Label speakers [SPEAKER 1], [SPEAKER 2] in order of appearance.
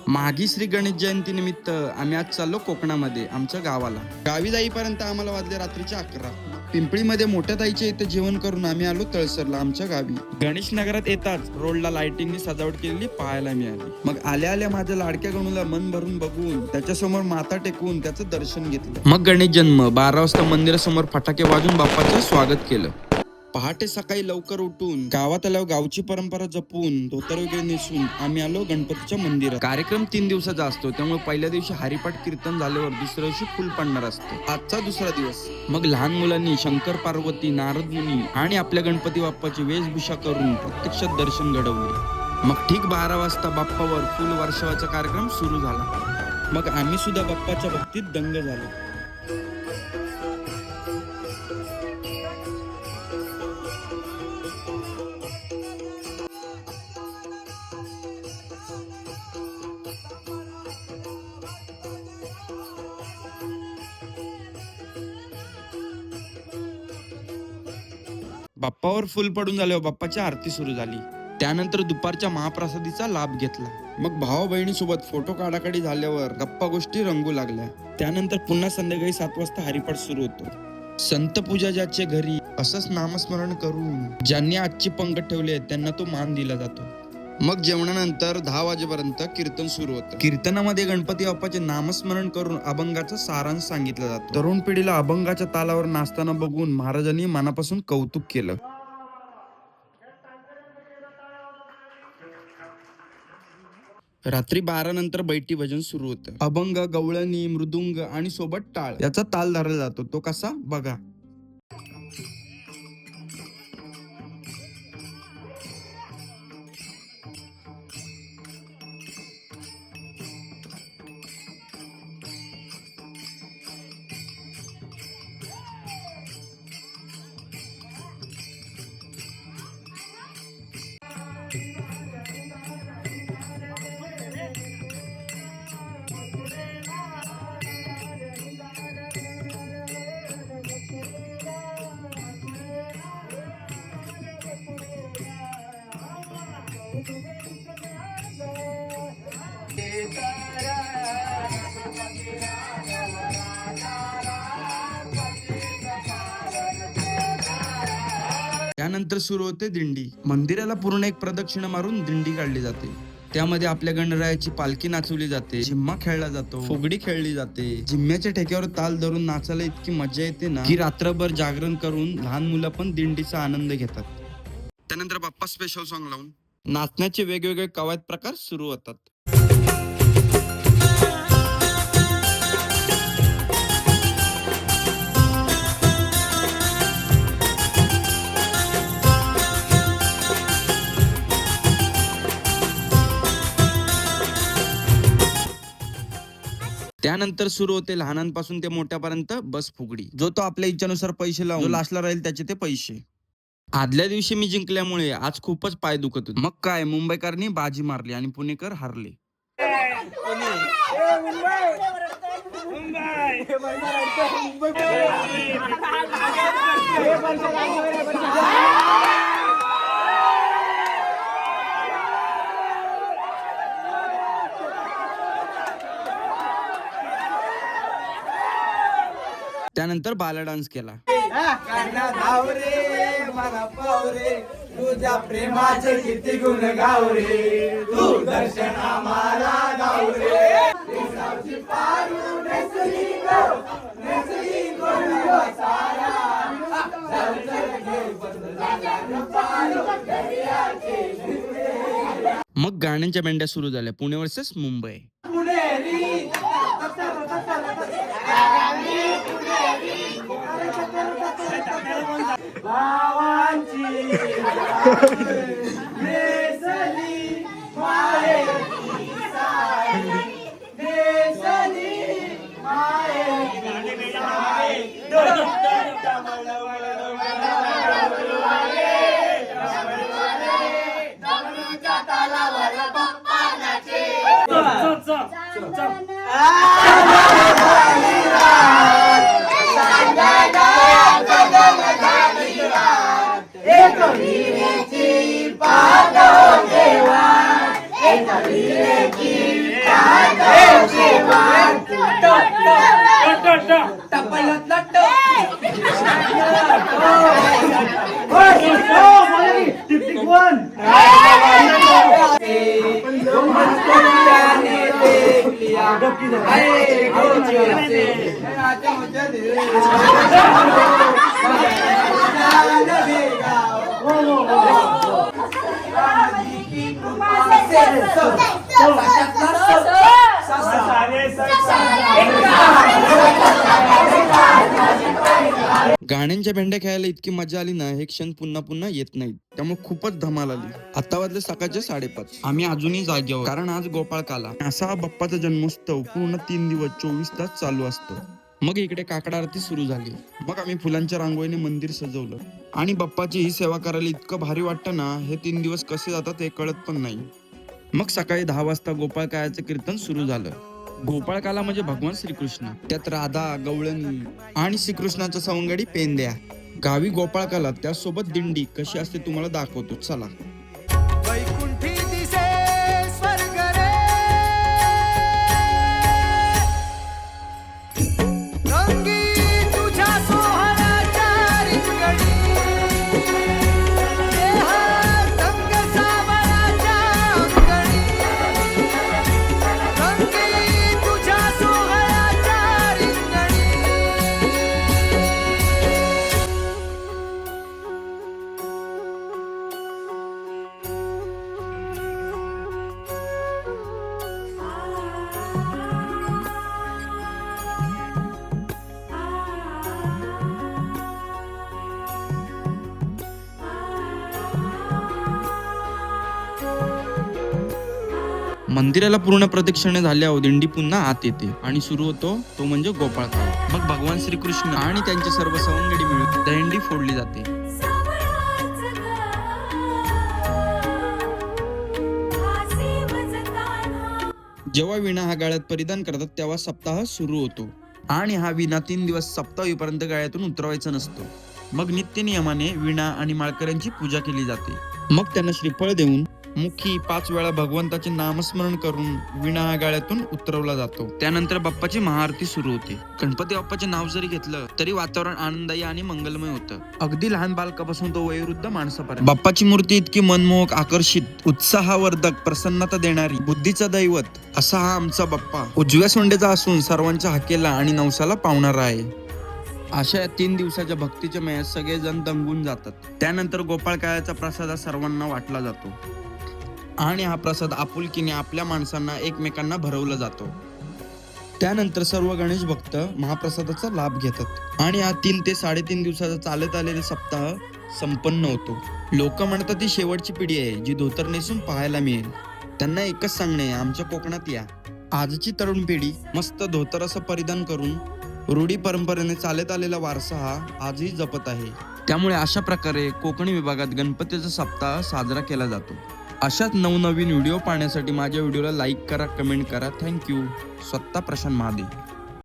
[SPEAKER 1] मागी श्री गणेश जयंती निमित्त आम्ही आज चाललो कोकणामध्ये आमच्या गावाला. गावी जाईपर्यंत आम्हाला वाजले रात्रीचे 11. पिंपळीमध्ये मोठ्या ताईच्या इथे जेवण करून आम्ही आलो तळसरला आमच्या गावी. गणेश नगरात येताच रोडला लाइटिंगनी सजावट केलेली पाहायला मिळाली. मग आल्या आल्या माझ्या लाडक्या गणूला मन भरून बघून त्याच्यासमोर माथा टेकवून त्याचं दर्शन घेतलं. मग गणेश जन्म 12 वाजता मंदिरासमोर फटाके वाजून बाप्पाचं स्वागत केलं. पहाटे सकाळी लवकर उठून गावात आल्यावर गावची परंपरा जपून धोतर वगैरे नेसून आम्ही आलो गणपतीच्या मंदिरात. कार्यक्रम 3 दिवसाचा असतो, त्यामुळे पहिल्या दिवशी हरिपाठ कीर्तन झाल्यावर दुसऱ्या दिवशी फुल पडणार असतो. आजचा दुसरा दिवस. मग लहान मुलांनी शंकर पार्वती नारद मुनी आणि आपल्या गणपती बाप्पाची वेशभूषा करून प्रत्यक्षात दर्शन घडवले. मग ठीक 12 वाजता बाप्पावर फुल वर्षावाचा कार्यक्रम सुरू झाला. मग आम्ही सुद्धा बाप्पाच्या भक्तीत दंग झालो. बाप्पावर फुल पडून झाल्यावर बाप्पाची आरती सुरू झाली. त्यानंतर दुपारच्या महाप्रसादीचा लाभ घेतला. मग भावा बहिणीसोबत फोटो काढाकाढी झाल्यावर गप्पा गोष्टी रंगू लागल्या. त्यानंतर पुन्हा संध्याकाळी 7 वाजता हरिपाठ सुरू होतो. संत पूजा ज्याचे घरी असंच नामस्मरण करून ज्यांनी आजची पंगत ठेवले त्यांना तो मान दिला जातो. मग जेवणानंतर 10 वाजेपर्यंत कीर्तन सुरू होतं. कीर्तनामध्ये गणपती बाप्पाचे नामस्मरण करून अभंगाचा सारांश सांगितला जातो. तरुण पिढीला अभंगाच्या तालावर नाचताना बघून महाराजांनी मनापासून कौतुक केलं. रात्री 12 नंतर बैठी भजन सुरू होतं. अभंग, गवळणी, मृदुंग आणि सोबत टाळ याचा ताल धरला जातो. तो कसा बघा. त्यानंतर सुरू होते दिंडी. मंदिराला पूर्ण एक प्रदक्षिणा मारून दिंडी काढली जाते. त्यामध्ये आपल्या गणरायाची पालखी नाचवली जाते, झिम्मा खेळला जातो, फुगडी खेळली जाते. झिम्म्याच्या ठेक्यावर ताल धरून नाचायला इतकी मजा येते ना की रात्रभर जागरण करून लहान मुलं पण दिंडीचा आनंद घेतात. त्यानंतर बाप्पा स्पेशल सॉंग लावून नाचण्याचे वेगवेगळे कवायत प्रकार सुरू होतात. त्यानंतर सुरू होते लहानांपासून ते मोठ्यापर्यंत बस फुगडी. जो तो आपल्या इच्छेनुसार पैसे लावून जो लास्टला राहील त्याचे ते पैसे. आदल्या दिवशी मी जिंकल्यामुळे आज खूपच पाय दुखत होते. मग काय, मुंबईकरांनी बाजी मारली आणि पुणेकर हारले. त्यानंतर बाला डान्स केला.
[SPEAKER 2] तुझ्या प्रेमाचे किती गुण गावरे, तू दर्शन आम्हाला गावरे.
[SPEAKER 1] मग गाण्यांच्या बँड्या सुरू झाल्या. पुणे वर्सेस मुंबई.
[SPEAKER 2] देवा आपण
[SPEAKER 1] गाण्यांच्या भेंड्या खेळायला इतकी मजा आली ना, हे क्षण पुन्हा पुन्हा येत नाहीत. त्यामुळे खूपच धमाल आली. आता वाजले सकाळचे 5:30. आम्ही अजूनही जागेवर, कारण आज गोपाळकाला. असा हा बाप्पाचा जन्मोत्सव पूर्ण 3 दिवस 24 तास चालू असतो. मग इकडे काकड आरती सुरू झाली. मग आम्ही फुलांच्या रांगोळीने मंदिर सजवलं आणि बाप्पाची ही सेवा करायला इतकं भारी वाटतं ना, हे 3 दिवस कसे जातात हे कळत पण नाही. मग सकाळी 10 वाजता गोपाळकायाचं कीर्तन सुरू झालं. गोपाळकाला म्हणजे भगवान श्रीकृष्ण, त्यात राधा, गवळणी आणि श्रीकृष्णाच्या सवंगडी पेंद्या. गावी गोपाळकाला त्यासोबत दिंडी कशी असते तुम्हाला दाखवतो, चला.
[SPEAKER 2] वैकुंठी दिसे स्वर्ग रे, रंगी तुझ्या सोहळ्याच्या रिंगणी, देह रंग सावळाच्या अंगणी, रंगी तुझ्या सोहळ्याच्या रिंगणी.
[SPEAKER 1] मंदिराला पूर्ण प्रदक्षिणे झाल्यावर दिंडी पुन्हा आत येते आणि सुरू होतो तो म्हणजे गोपाळकाला. मग भगवान श्रीकृष्ण आणि त्यांचे सर्व सवंगडी मिळून दहीहंडी फोडली जाते. जेव्हा विणा हा गाळ्यात परिधान करतात तेव्हा सप्ताह सुरू होतो आणि हा विणा 3 दिवस सप्ताह होईपर्यंत गाळ्यातून उतरवायचा नसतो. मग नित्य नियमाने विणा आणि माळकऱ्यांची पूजा केली जाते. मग त्यांना श्रीफळ देऊन मुखी 5 वेळा भगवंताचे नामस्मरण करून विणा हा गाळ्यातून उतरवला जातो. त्यानंतर बाप्पाची महाआरती सुरू होते. गणपती बाप्पाचे नाव जरी घेतलं तरी वातावरण आनंददायी आणि मंगलमय होतं. अगदी लहान बालकापासून तो वयोवृद्ध माणसापर्यंत. बाप्पाची मूर्ती इतकी मनमोहक, आकर्षित, उत्साहवर्धक, प्रसन्नता देणारी, बुद्धीचा दैवत असा हा आमचा बाप्पा उजव्या सोंडेचा असून सर्वांच्या हाकेला आणि नवसाला पावणारा आहे. अशा या 3 दिवसाच्या भक्तीच्या मेळ्यात सगळेजण दंगून जातात. त्यानंतर गोपाळकायाचा प्रसाद हा सर्वांना वाटला जातो आणि हा प्रसाद आपुलकीने आपल्या माणसांना एकमेकांना भरवला जातो. त्यानंतर सर्व गणेश भक्त महाप्रसादाचा लाभ घेतात आणि हा 3 ते 3.5 दिवसाचा चालत आलेला सप्ताह संपन्न होतो. लोक म्हणतात ती शेवटची पिढी आहे जी धोतर नेसून पाहायला मिळेल. त्यांना एकच सांगणे आहे, आमच्या कोकणात या. आजची तरुण पिढी मस्त धोतर असं परिधान करून रूढी परंपरेने चालत आलेला वारसा हा आजही जपत आहे. त्यामुळे अशा प्रकारे कोकणी विभागात गणपतीचा सप्ताह साजरा केला जातो. अशाच नवनवीन व्हिडिओ पाहण्यासाठी माझ्या व्हिडिओला लाईक करा, कमेंट करा. थँक्यू. स्वतः प्रशांत महादेव.